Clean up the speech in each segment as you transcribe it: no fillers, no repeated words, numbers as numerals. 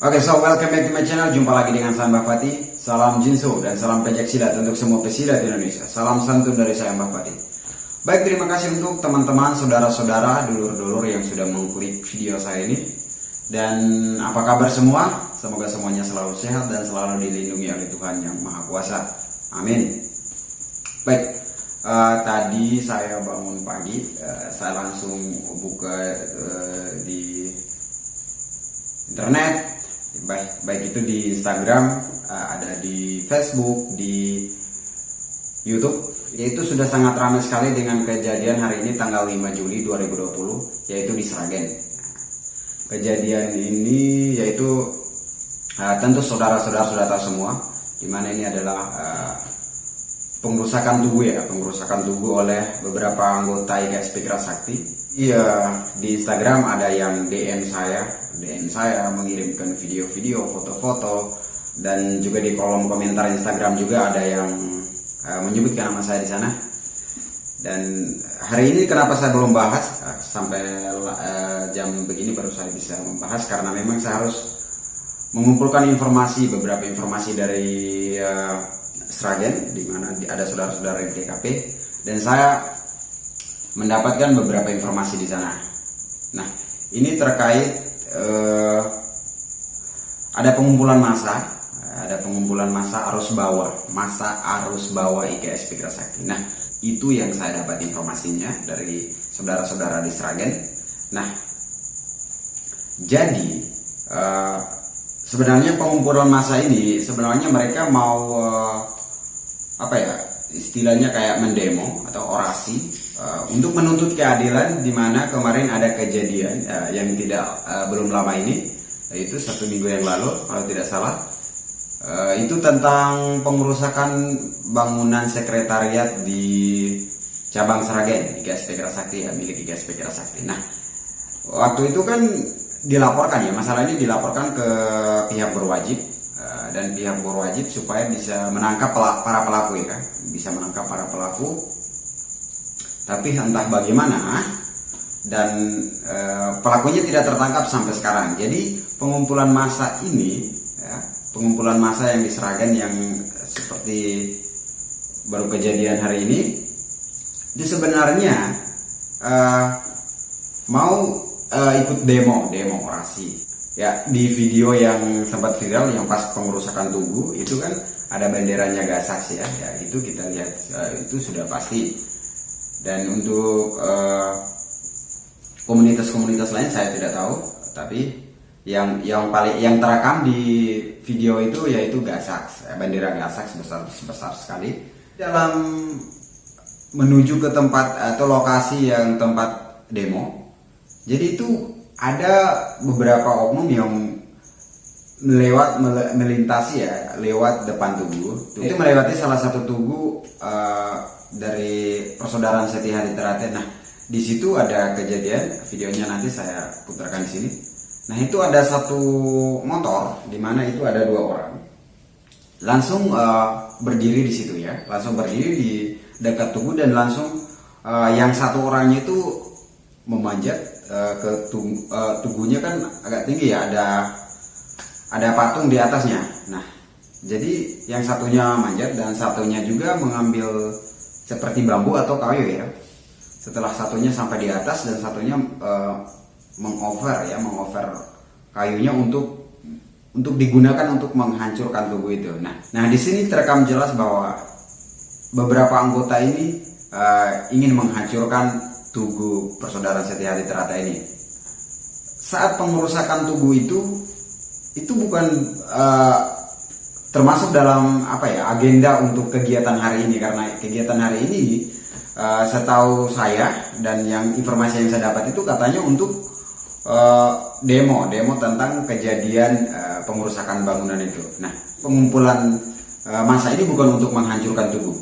Oke, so welcome back to my channel. Jumpa lagi dengan saya Mbah Pati. Salam Jinso dan salam pencak untuk semua pesilat Indonesia. Salam santun dari saya Mbah Pati. Baik, terima kasih untuk teman-teman, saudara-saudara, dulur-dulur yang sudah mengklik video saya ini. Dan apa kabar semua? Semoga semuanya selalu sehat dan selalu dilindungi oleh Tuhan Yang Maha Kuasa. Amin. Baik, tadi saya bangun pagi, saya langsung buka di internet. Baik itu di Instagram, ada di Facebook, di YouTube. Yaitu sudah sangat ramai sekali dengan kejadian hari ini tanggal 5 Juli 2020, yaitu di Sragen. Kejadian ini yaitu tentu saudara-saudara sudah tahu semua, dimana ini adalah pengerusakan tubuh oleh beberapa anggota IKSP Kerasakti. Iya, di Instagram ada yang DM saya mengirimkan video-video, foto-foto, dan juga di kolom komentar Instagram juga ada yang menyebutkan nama saya di sana. Dan hari ini kenapa saya belum bahas sampai jam begini baru saya bisa membahas, karena memang saya harus mengumpulkan beberapa informasi dari Sragen, di mana ada saudara-saudara di DKP, dan saya mendapatkan beberapa informasi di sana. Nah, ini terkait ada pengumpulan massa arus bawah IKSP Kerasakti. Nah, itu yang saya dapat informasinya dari saudara-saudara di Sragen. Nah, jadi sebenarnya pengumpulan massa ini sebenarnya mereka mau istilahnya kayak mendemo atau orasi untuk menuntut keadilan, di mana kemarin ada kejadian yang belum lama ini, yaitu 1 minggu yang lalu kalau tidak salah, itu tentang pengerusakan bangunan sekretariat di cabang Sragen IKSP Kerasakti, milik IKSP Kerasakti. Nah, waktu itu kan dilaporkan masalah ini dilaporkan ke pihak berwajib, dan pihak berwajib supaya bisa menangkap para pelaku bisa menangkap para pelaku. Tapi entah bagaimana, dan pelakunya tidak tertangkap sampai sekarang. Jadi pengumpulan massa ini, pengumpulan massa yang di Sragen yang seperti baru kejadian hari ini, itu sebenarnya mau ikut demo orasi. Ya, di video yang sempat viral yang pas pengerusakan tugu itu kan ada benderanya Gasak ya, itu kita lihat, itu sudah pasti. Dan untuk komunitas-komunitas lain saya tidak tahu, tapi yang terekam di video itu yaitu Gasak, bendera Gasak sebesar sekali. Dalam menuju ke tempat atau lokasi yang tempat demo, jadi itu ada beberapa oknum yang melintasi lewat depan tugu. Itu melewati salah satu tugu dari Persaudaraan Setia Hadi Teratai. Nah, di situ ada kejadian, videonya nanti saya putarkan di sini. Nah, itu ada satu motor di mana itu ada 2 orang. Langsung berdiri di situ langsung berdiri di dekat tugu, dan langsung yang satu orangnya itu memanjat ke tugunya, kan agak tinggi ada patung di atasnya. Nah, jadi yang satunya manjat dan satunya juga mengambil seperti bambu atau kayu Setelah satunya sampai di atas dan satunya mengover kayunya untuk digunakan untuk menghancurkan tugu itu. Nah di sini terekam jelas bahwa beberapa anggota ini ingin menghancurkan tugu Persaudaraan Setia Hadi Teratai ini. Saat pengerusakan tugu itu bukan termasuk dalam agenda untuk kegiatan hari ini, karena kegiatan hari ini setahu saya dan yang informasi yang saya dapat itu katanya untuk demo tentang kejadian pengerusakan bangunan itu. Nah, pengumpulan massa ini bukan untuk menghancurkan tugu.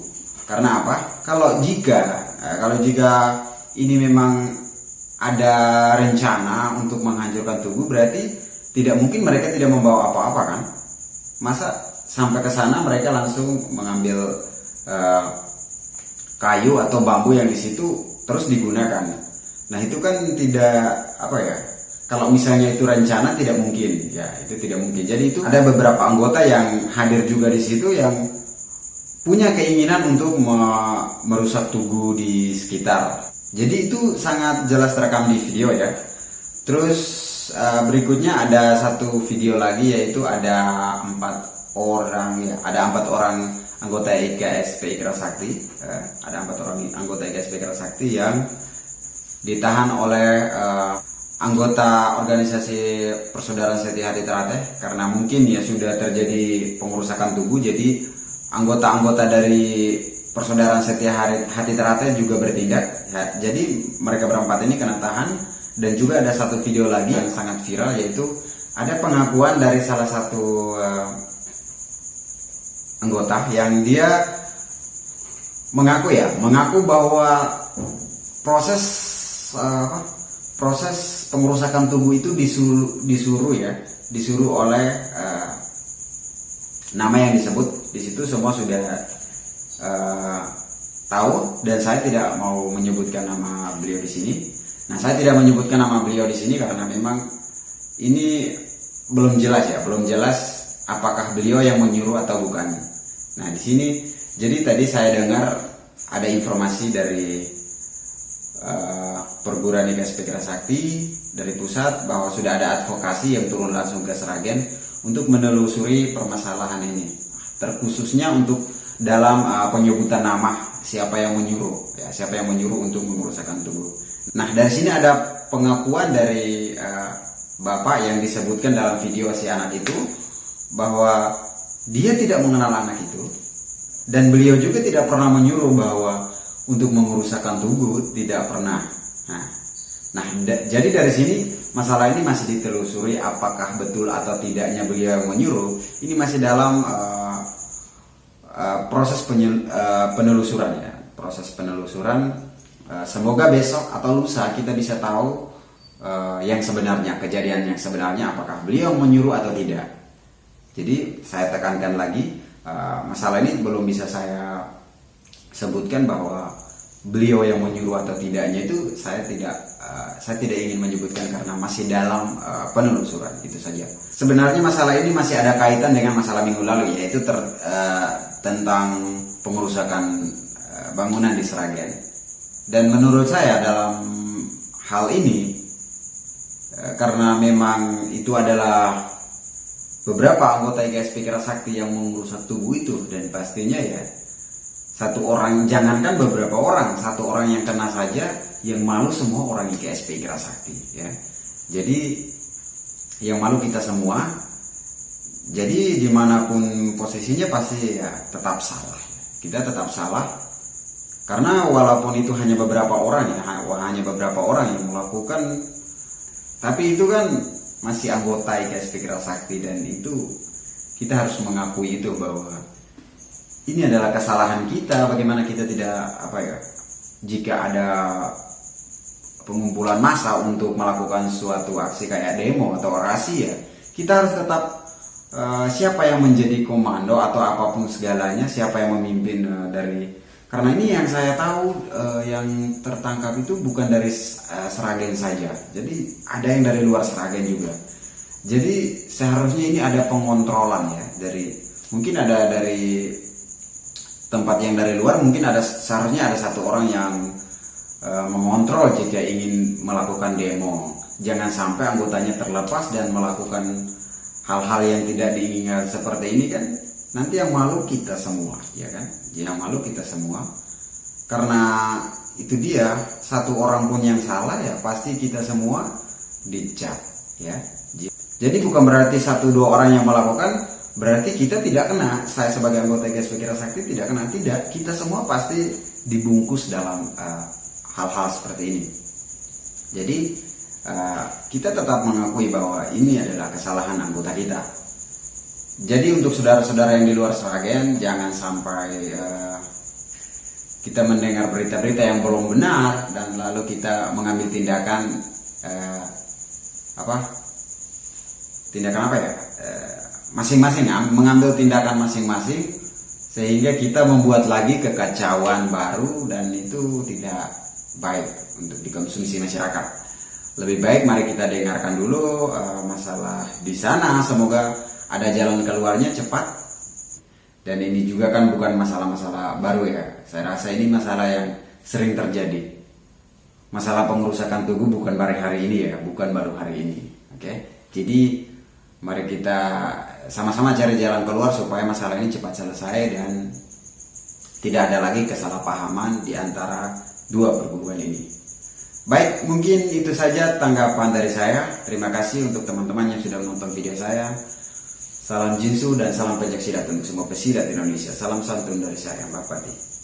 Karena apa? Kalau jika ini memang ada rencana untuk menghancurkan tugu, berarti tidak mungkin mereka tidak membawa apa-apa kan? Masa sampai ke sana mereka langsung mengambil kayu atau bambu yang di situ terus digunakan. Nah, itu kan tidak kalau misalnya itu rencana tidak mungkin, ya itu tidak mungkin. Jadi itu ada beberapa anggota yang hadir juga di situ yang punya keinginan untuk merusak tugu di sekitar. Jadi itu sangat jelas terekam di video ya. Terus berikutnya ada satu video lagi, yaitu ada 4 orang ya, ada 4 orang anggota IKSP Ikra Sakti, ada 4 orang anggota IKSP Ikra Sakti yang ditahan oleh anggota organisasi Persaudaraan Setia Hati Teratai karena mungkin ya sudah terjadi pengerusakan tugu. Jadi anggota-anggota dari Persaudaraan Setia Hati Teratai juga bertindak ya, jadi mereka berempat ini kena tahan. Dan juga ada satu video lagi yang sangat viral, yaitu ada pengakuan dari salah satu anggota yang dia mengaku bahwa proses pengerusakan tugu itu disuruh oleh nama yang disebut di situ. Semua sudah tahu dan saya tidak mau menyebutkan nama beliau di sini. Nah, saya tidak menyebutkan nama beliau di sini karena memang ini belum jelas apakah beliau yang menyuruh atau bukan. Nah, di sini jadi tadi saya dengar ada informasi dari perguruan IKSP Ikra Sakti dari pusat bahwa sudah ada advokasi yang turun langsung ke Sragen untuk menelusuri permasalahan ini, terkhususnya untuk dalam penyebutan nama siapa yang menyuruh untuk mengerusakan tugu. Nah, dari sini ada pengakuan dari bapak yang disebutkan dalam video si anak itu bahwa dia tidak mengenal anak itu dan beliau juga tidak pernah menyuruh bahwa untuk mengerusakan tugu, tidak pernah. Nah, jadi dari sini masalah ini masih ditelusuri apakah betul atau tidaknya beliau yang menyuruh. Ini masih dalam proses penelusuran ya, proses penelusuran. Semoga besok atau lusa kita bisa tahu yang sebenarnya, kejadian yang sebenarnya, apakah beliau menyuruh atau tidak. Jadi saya tekankan lagi, masalah ini belum bisa saya sebutkan bahwa beliau yang menyuruh atau tidaknya itu saya tidak ingin menyebutkan karena masih dalam penelusuran, itu saja. Sebenarnya masalah ini masih ada kaitan dengan masalah minggu lalu, yaitu tentang pengerusakan bangunan di Sragen. Dan menurut saya dalam hal ini karena memang itu adalah beberapa anggota IKSP Ikra Sakti yang merusak tugu itu, dan pastinya ya satu orang, jangankan beberapa orang, satu orang yang kena saja yang malu semua orang IKSP Ikra Sakti ya. Jadi yang malu kita semua. Jadi dimanapun posisinya pasti ya tetap salah. Kita tetap salah karena walaupun itu hanya beberapa orang yang melakukan, tapi itu kan masih anggota IKSP Ikra Sakti, dan itu kita harus mengakui itu bahwa ini adalah kesalahan kita. Bagaimana kita tidak jika ada pengumpulan massa untuk melakukan suatu aksi kayak demo atau orasi ya, kita harus tetap siapa yang menjadi komando atau apapun segalanya, siapa yang memimpin karena ini yang saya tahu yang tertangkap itu bukan dari Sragen saja, jadi ada yang dari luar Sragen juga. Jadi seharusnya ini ada pengontrolan ya, mungkin ada dari tempat yang dari luar, mungkin seharusnya ada satu orang yang mengontrol jika ingin melakukan demo. Jangan sampai anggotanya terlepas dan melakukan hal-hal yang tidak diinginkan seperti ini kan. Nanti yang malu kita semua, ya kan? Yang malu kita semua. Karena itu dia, satu orang pun yang salah ya pasti kita semua dicap, ya. Jadi bukan berarti 1-2 orang yang melakukan berarti kita tidak kena. Saya sebagai anggota IKSP Ikra Sakti tidak kena, tidak. Kita semua pasti dibungkus dalam hal-hal seperti ini. Jadi kita tetap mengakui bahwa ini adalah kesalahan anggota kita. Jadi untuk saudara-saudara yang di luar Sragen, jangan sampai kita mendengar berita-berita yang belum benar dan lalu kita mengambil tindakan masing-masing, mengambil tindakan masing-masing sehingga kita membuat lagi kekacauan baru, dan itu tidak baik untuk dikonsumsi masyarakat. lebih baik mari kita dengarkan dulu masalah di sana. Semoga ada jalan keluarnya cepat. Dan ini juga kan bukan masalah-masalah baru ya. Saya rasa ini masalah yang sering terjadi. Masalah pengerusakan tugu bukan baru hari ini ya, bukan baru hari ini. Oke. Jadi mari kita sama-sama cari jalan keluar supaya masalah ini cepat selesai dan tidak ada lagi kesalahpahaman di antara dua perguruan ini. Baik, mungkin itu saja tanggapan dari saya. Terima kasih untuk teman-teman yang sudah menonton video saya. Salam Jinsu dan salam pencaksilat untuk semua pesilat Indonesia. Salam santun dari saya, Mbak Pati.